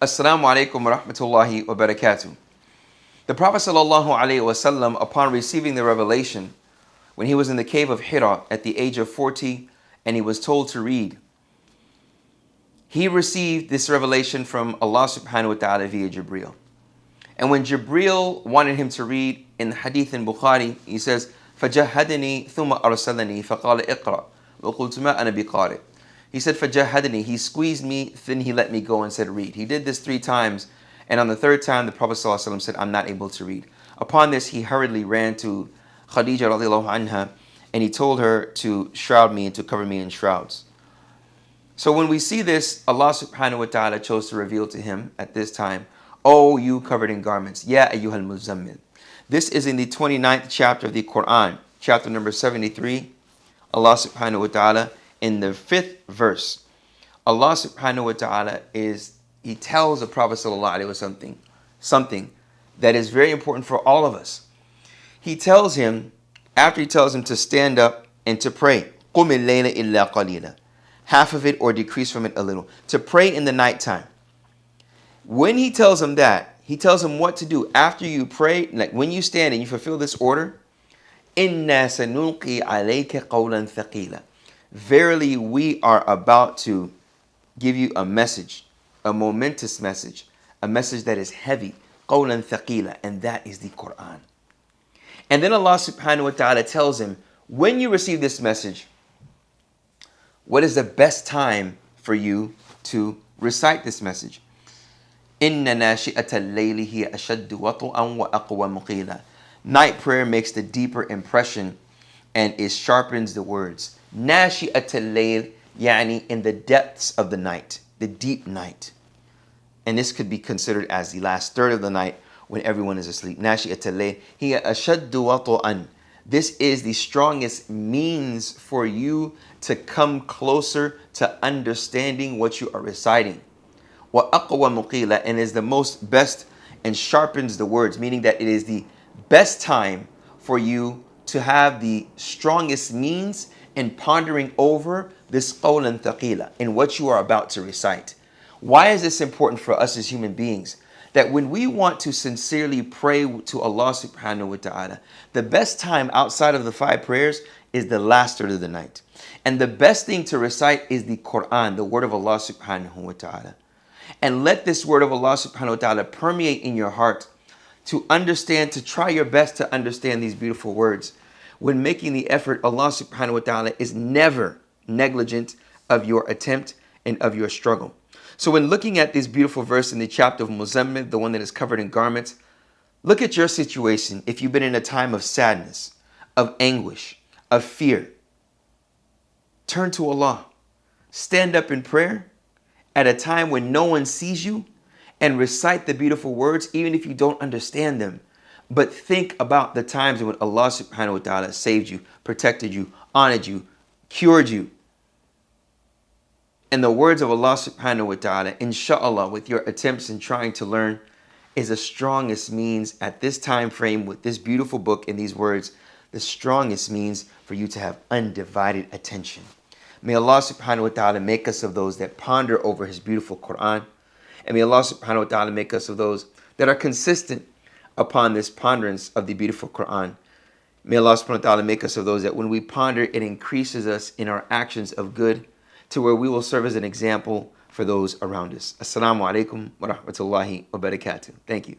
Assalamu alaikum wa rahmatullahi wa barakatuh. The Prophet sallallahu alaihi wasallam, upon receiving the revelation, when he was in the cave of Hira at the age of 40 and he was told to read, he received this revelation from Allah subhanahu wa ta'ala via Jibreel. And when Jibreel wanted him to read, in the hadith in Bukhari, he says, فَجَهَّدَنِي ثُمَّ أَرْسَلَنِي فَقَالَ اقْرَأ وَقُلْتُ مَا أَنَا بِقَارِئ. He said, فَجَهَّدَنِي, he squeezed me, then he let me go and said, read. He did this 3 times, and on the 3rd time, the Prophet ﷺ said, I'm not able to read. Upon this, he hurriedly ran to Khadija radiallahu anha, and he told her to shroud me and to cover me in shrouds. So when we see this, Allah subhanahu wa ta'ala chose to reveal to him at this time, O you covered in garments, Ya ayyuhal muzammil. This is in the 29th chapter of the Quran, chapter number 73. Allah subhanahu wa ta'ala, in the 5th verse, Allah subhanahu wa ta'ala He tells the Prophet sallallahu alaihi wasallam something that is very important for all of us. He tells him, after he tells him to stand up and to pray, قُمِ اللَّيْلَ إِلَّا قَلِيلًا, half of it or decrease from it a little, to pray in the nighttime. When he tells him that, he tells him what to do after you pray. Like when you stand and you fulfill this order, إِنَّا سَنُلْقِي عَلَيْكَ قَوْلًا ثَقِيلًا. Verily, we are about to give you a message, a momentous message, a message that is heavy, قَوْلًا ثَقِيلًا, and that is the Quran. And then Allah subhanahu wa ta'ala tells him, when you receive this message, what is the best time for you to recite this message? إِنَّ نَاشِئَةَ اللَّيْلِ هِيَ أَشَدُّ وَطُئًا وَأَقْوَمُ قِيلًا. Night prayer makes the deeper impression and it sharpens the words. نَاشِئَةَ اللَّيْلِ, يعني in the depths of the night, the deep night. And this could be considered as the last third of the night when everyone is asleep. نَاشِئَةَ اللَّيْلِ هِيَ أَشَدُّ وَطُئًا. This is the strongest means for you to come closer to understanding what you are reciting. وَأَقْوَمُ قِيلًا, and is the most best and sharpens the words, meaning that it is the best time for you to have the strongest means in pondering over this قَوْلًا ثَقِيلًا, in what you are about to recite. Why is this important for us as human beings? That when we want to sincerely pray to Allah subhanahu wa ta'ala, the best time outside of the 5 prayers is the last third of the night. And the best thing to recite is the Quran, the word of Allah subhanahu wa ta'ala. And let this word of Allah subhanahu wa ta'ala permeate in your heart to understand, to try your best to understand these beautiful words. When making the effort, Allah subhanahu wa ta'ala is never negligent of your attempt and of your struggle. So when looking at this beautiful verse in the chapter of Muzammil, the one that is covered in garments, look at your situation. If you've been in a time of sadness, of anguish, of fear, turn to Allah. Stand up in prayer at a time when no one sees you and recite the beautiful words, even if you don't understand them. But think about the times when Allah subhanahu wa ta'ala saved you, protected you, honored you, cured you. And the words of Allah subhanahu wa ta'ala, inshallah, with your attempts in trying to learn, is the strongest means at this time frame with this beautiful book and these words, the strongest means for you to have undivided attention. May Allah subhanahu wa ta'ala make us of those that ponder over His beautiful Quran. And may Allah subhanahu wa ta'ala make us of those that are consistent upon this ponderance of the beautiful Quran. May Allah subhanahu wa ta'ala make us of those that when we ponder, it increases us in our actions of good to where we will serve as an example for those around us. Assalamu alaikum wa rahmatullahi wa barakatuh. Thank you.